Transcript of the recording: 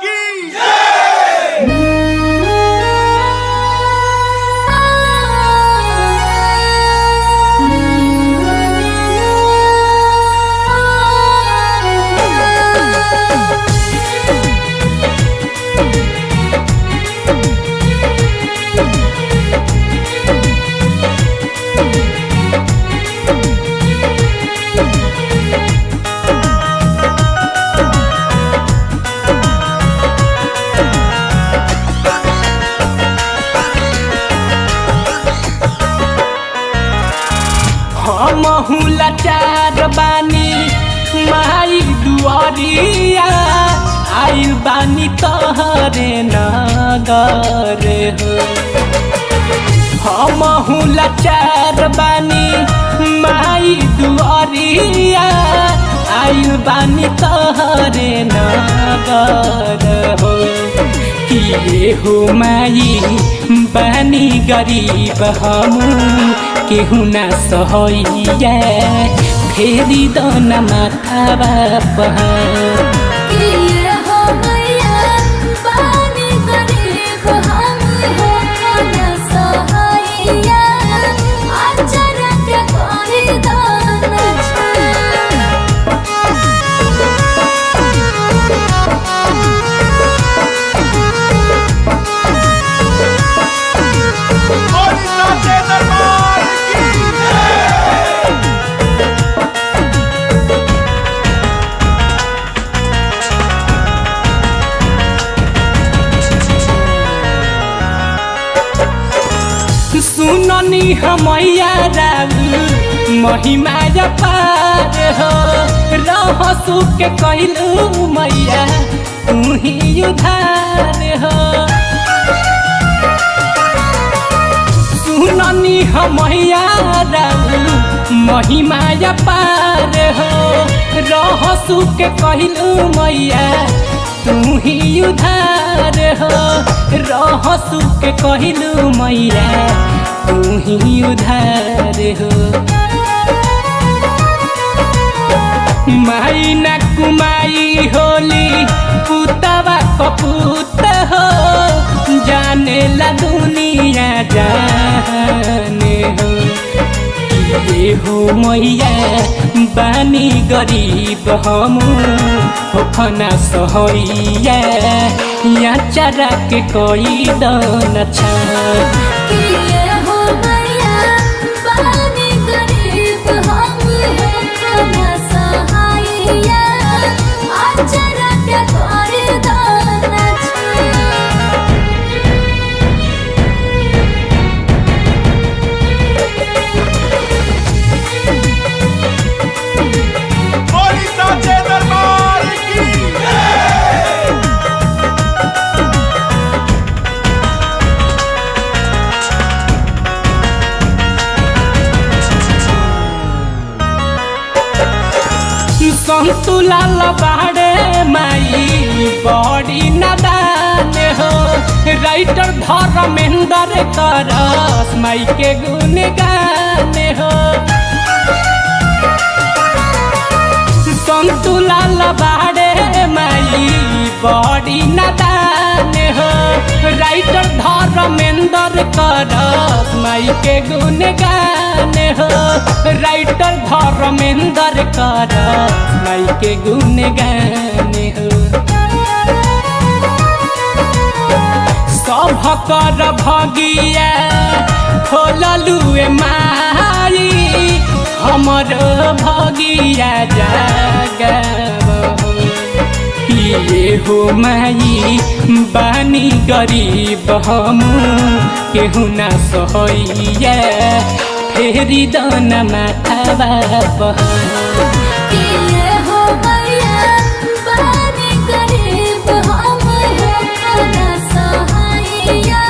की महूला चार बानी माई दुआरिया आइल बानी तोहरे नगर हो महूला चार बानी माई दुआरिया आइल बानी तोहरे नगर हो किए हो माई बानी गरीब हम केहू ना सहैया फेरी दन माथा बाप सुननी हमैया राउ महिमा पार हो रहसु के कहलू मैया तू ही उधार हो सुननी हमैया राउ महिमा पार हो रहसु के कहलू मैया तू ही उधार हो रहसु के कहलू मैया तू ही उधार हो माई ना कुमाई होली पुतवा कपूत हो जाने ला दुनिया जाने हो ये हो मैया बानी गरीब हम होखना सहैया या चरा के कोई दन छा संतुलाल बाड़े माई बड़ी नादान हो राइटर धर्मेंद्र करस माई के गुण गान हो संतुलाल बाड़े माई बड़ी नादान हो राइटर धर्मेंद्र करस माई के गुण गान हो राइटर धर्मेंद्र करस माई के गुण गान हो सब कर भगिया खोललू माई हमर भगिया जागब ये हो माई बानी गरीब हम केहू ना सहैया फेरी दन माथा बाप गरीब हम हो ना सहाया